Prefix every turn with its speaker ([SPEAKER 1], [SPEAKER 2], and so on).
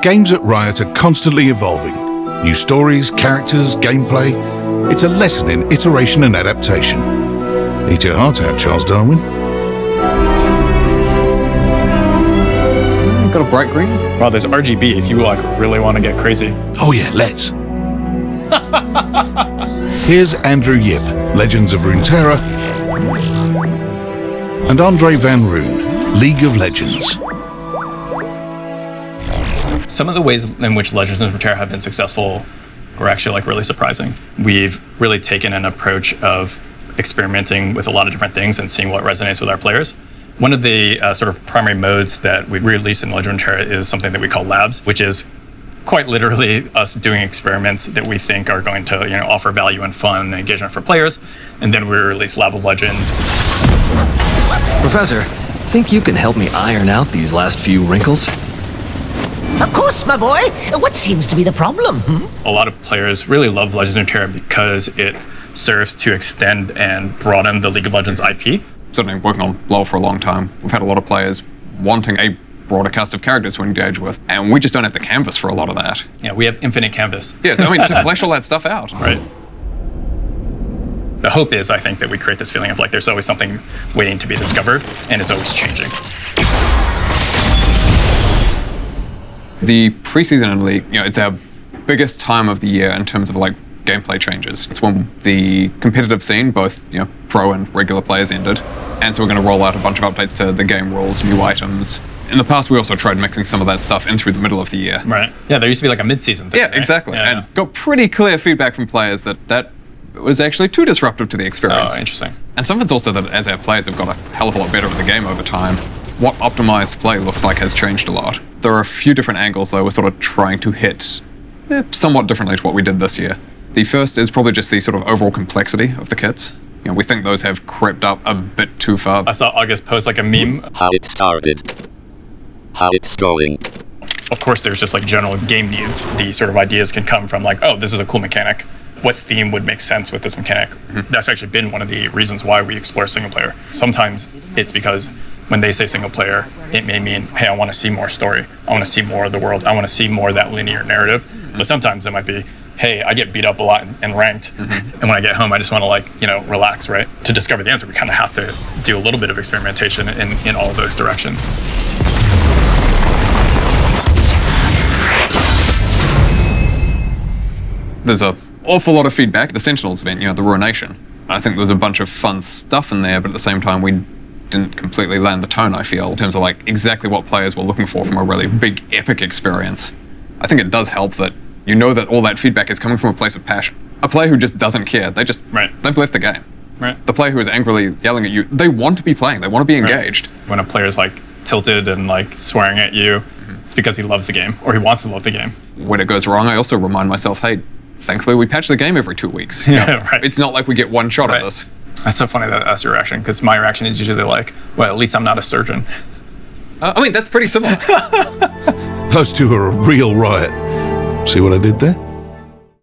[SPEAKER 1] Games at Riot are constantly evolving. New stories, characters, gameplay. It's a lesson in iteration and adaptation. Eat your heart out, Charles Darwin.
[SPEAKER 2] Got a bright green?
[SPEAKER 3] Wow, there's RGB if you really want to get crazy.
[SPEAKER 1] Oh yeah, let's. Here's Andrew Yip, Legends of Runeterra, and Andrei van Roon, League of Legends.
[SPEAKER 3] Some of the ways in which Legends of Runeterra have been successful were actually really surprising. We've really taken an approach of experimenting with a lot of different things and seeing what resonates with our players. One of the sort of primary modes that we released in Legends of Runeterra is something that we call labs, which is quite literally us doing experiments that we think are going to offer value and fun and engagement for players. And then we release Lab of Legends.
[SPEAKER 4] Professor, think you can help me iron out these last few wrinkles?
[SPEAKER 5] Of course, my boy. What seems to be the problem?
[SPEAKER 3] A lot of players really love Legends of Runeterra because it serves to extend and broaden the League of Legends IP.
[SPEAKER 2] Certainly working on LoL for a long time, we've had a lot of players wanting a broader cast of characters to engage with, and we just don't have the canvas for a lot of that.
[SPEAKER 3] Yeah, we have infinite canvas.
[SPEAKER 2] Yeah, I mean, to flesh all that stuff out.
[SPEAKER 3] Right. The hope is, I think, that we create this feeling of there's always something waiting to be discovered, and it's always changing.
[SPEAKER 2] The preseason in League, it's our biggest time of the year in terms of gameplay changes. It's when the competitive scene, both pro and regular players, ended, and so we're going to roll out a bunch of updates to the game rules, new items. In the past, we also tried mixing some of that stuff in through the middle of the year.
[SPEAKER 3] Right. Yeah, there used to be a mid-season thing.
[SPEAKER 2] Yeah,
[SPEAKER 3] right?
[SPEAKER 2] exactly.
[SPEAKER 3] Yeah.
[SPEAKER 2] And got pretty clear feedback from players that was actually too disruptive to the experience.
[SPEAKER 3] Oh, interesting.
[SPEAKER 2] And some of it's also that as our players have got a hell of a lot better at the game over time, what optimized play looks like has changed a lot. There are a few different angles, though, we're sort of trying to hit somewhat differently to what we did this year. The first is probably just the sort of overall complexity of the kits. We think those have crept up a bit too far.
[SPEAKER 3] I saw August post a meme.
[SPEAKER 6] How it started. How it's going.
[SPEAKER 3] Of course, there's just general game needs. The sort of ideas can come from oh, this is a cool mechanic. What theme would make sense with this mechanic? Mm-hmm. That's actually been one of the reasons why we explore single player. Sometimes it's because when they say single player, it may mean, hey, I want to see more story. I want to see more of the world. I want to see more of that linear narrative. Mm-hmm. But sometimes it might be, hey, I get beat up a lot in ranked, and when I get home, I just want to relax, right? To discover the answer, we kind of have to do a little bit of experimentation in all of those directions.
[SPEAKER 2] There's an awful lot of feedback. The Sentinels event, the Ruination. I think there was a bunch of fun stuff in there, but at the same time, we didn't completely land the tone, I feel, in terms of exactly what players were looking for from a really big, epic experience. I think it does help that that all that feedback is coming from a place of passion. A player who just doesn't care, they've left the game.
[SPEAKER 3] Right.
[SPEAKER 2] The player who is angrily yelling at you, they want to be playing, they want to be engaged.
[SPEAKER 3] Right. When a player's tilted and swearing at you, it's because he loves the game, or he wants to love the game.
[SPEAKER 2] When it goes wrong, I also remind myself, hey, thankfully we patch the game every 2 weeks.
[SPEAKER 3] Yeah, right.
[SPEAKER 2] It's not like we get one shot at this.
[SPEAKER 3] That's so funny that that's your reaction, because my reaction is usually well, at least I'm not a surgeon.
[SPEAKER 2] That's pretty similar.
[SPEAKER 1] Those two are a real riot. See what I did there?